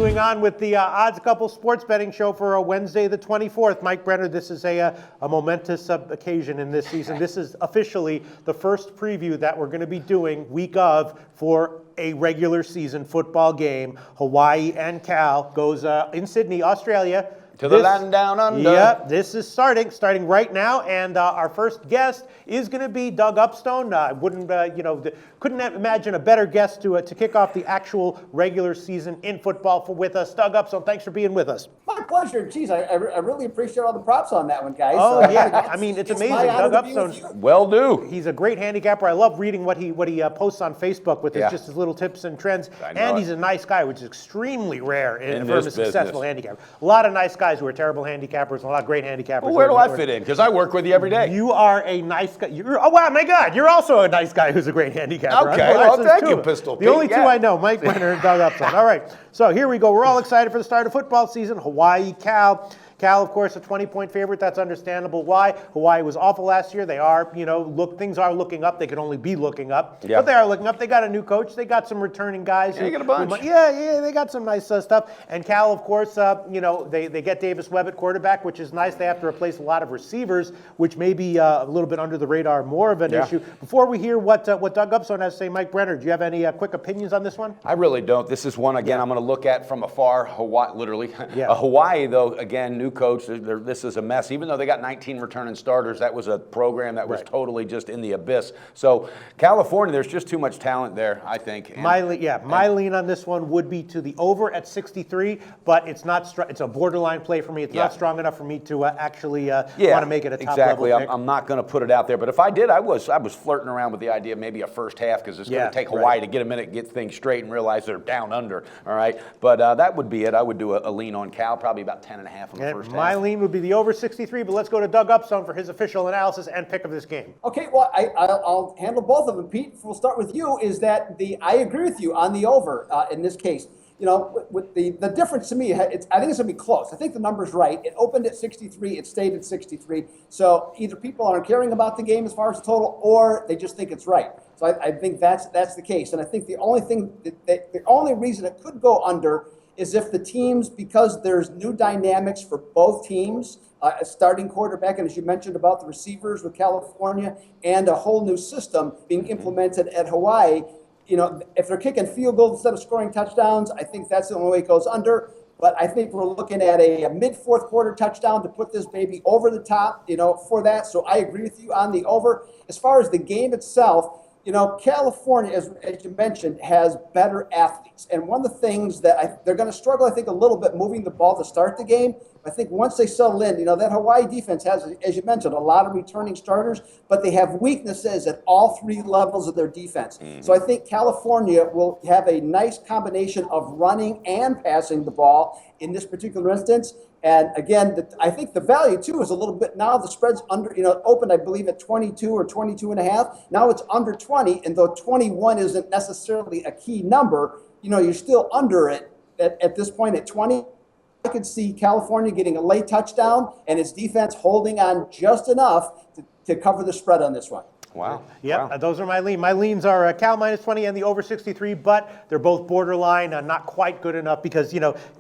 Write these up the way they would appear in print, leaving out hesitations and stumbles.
Continuing on with the Odds Couple Sports Betting Show for Wednesday the 24th. Mike Brenner, this is a momentous occasion in this season. This is officially the first preview that we're going to be doing week of for a regular season football game. Hawaii and Cal goes in Sydney, Australia. To the land down under. Yep, this is starting right now, and our first guest is going to be Doug Upstone. I wouldn't, couldn't imagine a better guest to kick off the actual regular season in football with us. Doug Upstone, thanks for being with us. My pleasure. Geez, I really appreciate all the props on that one, guys. Oh, yeah. I mean, it's amazing. Doug Upstone, well do. He's a great handicapper. I love reading what he posts on Facebook with just his little tips and trends. And he's a nice guy, which is extremely rare in a successful handicapper. A lot of nice guys who are terrible handicappers, a lot of great handicappers. Well, where do I fit in? Because I work with you every day. You are a nice guy. Oh, wow, my God. You're also a nice guy who's a great handicapper. Okay, well, thank you, Pistol Pete. The only two I know, Mike Brenner and Doug Upstone. All right, so here we go. We're all excited for the start of football season. Hawaii, Cal. Cal, of course, a 20-point favorite. That's understandable. Why? Hawaii was awful last year. They are, things are looking up. They can only be looking up. Yeah. But they are looking up. They got a new coach. They got some returning guys. Yeah, they got a bunch. They got some nice stuff. And Cal, of course, they get Davis Webb at quarterback, which is nice. They have to replace a lot of receivers, which may be a little bit under the radar, more of an issue. Before we hear what Doug Upstone has to say, Mike Brenner, do you have any quick opinions on this one? I really don't. This is one, again, I'm going to look at from afar. Hawaii, literally. Hawaii, though, again, new coach. This is a mess. Even though they got 19 returning starters, that was a program that was totally just in the abyss. So California, there's just too much talent there, I think. My lean on this one would be to the over at 63, but it's not. It's a borderline play for me. It's not strong enough for me to actually want to make it a top level pick. I'm not going to put it out there, but if I did, I was flirting around with the idea of maybe a first half because it's going to take Hawaii to get a minute, get things straight, and realize they're down under. All right, but that would be it. I would do a lean on Cal, probably about 10.5 on the first half. My lean would be the over 63, but let's go to Doug Upstone for his official analysis and pick of this game. Okay, well, I'll handle both of them. Pete, we'll start with you, is that I agree with you on the over in this case. With the difference to me, I think it's going to be close. I think the number's right. It opened at 63. It stayed at 63. So either people aren't caring about the game as far as the total, or they just think it's right. So I think that's the case. And I think the only reason it could go under is if the teams, because there's new dynamics for both teams, a starting quarterback, and as you mentioned about the receivers with California, and a whole new system being implemented at Hawaii, if they're kicking field goals instead of scoring touchdowns, I think that's the only way it goes under. But I think we're looking at a mid-fourth quarter touchdown to put this baby over the top, for that. So I agree with you on the over. As far as the game itself, California, as you mentioned, has better athletes. And one of the things that they're going to struggle, I think, a little bit moving the ball to start the game. I think once they settle in, that Hawaii defense has, as you mentioned, a lot of returning starters, but they have weaknesses at all three levels of their defense. Mm-hmm. So I think California will have a nice combination of running and passing the ball in this particular instance. And again, I think the value, too, is a little bit now. The spread's under, opened, I believe, at 22 or 22.5. Now it's under 20. And though 21 isn't necessarily a key number, you're still under it at this point at 20. I could see California getting a late touchdown and its defense holding on just enough to cover the spread on this one. Wow. Yep, wow. Those are my lean. My leans are Cal minus 20 and the over 63, but they're both borderline, not quite good enough because,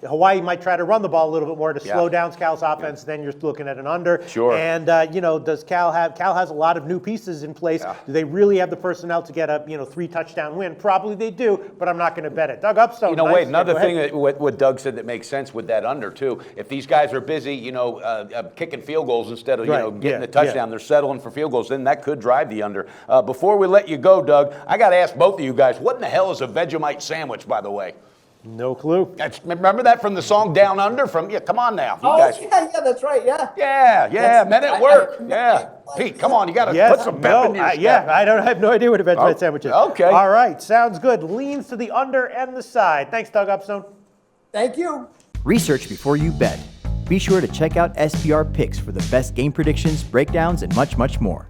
Hawaii might try to run the ball a little bit more to slow down Cal's offense. Then you're looking at an under. Sure. And, does Cal has a lot of new pieces in place. Yeah. Do they really have the personnel to get a, 3-touchdown win? Probably they do, but I'm not going to bet it. Doug Upstone. Wait, another thing that what Doug said that makes sense with that under, too. If these guys are busy, kicking field goals instead of, getting a touchdown, they're settling for field goals, then that could drive the under. Before we let you go, Doug, I got to ask both of you guys, what in the hell is a Vegemite sandwich, by the way? No clue. Remember that from the song Down Under? Come on now. Guys. Yeah, that's right, yeah. Yeah, men at work. Pete, come on, you got to put some pep in your step. I have no idea what a Vegemite sandwich is. Okay. All right, sounds good. Leans to the under and the side. Thanks, Doug Upstone. Thank you. Research before you bet. Be sure to check out SPR Picks for the best game predictions, breakdowns, and much, much more.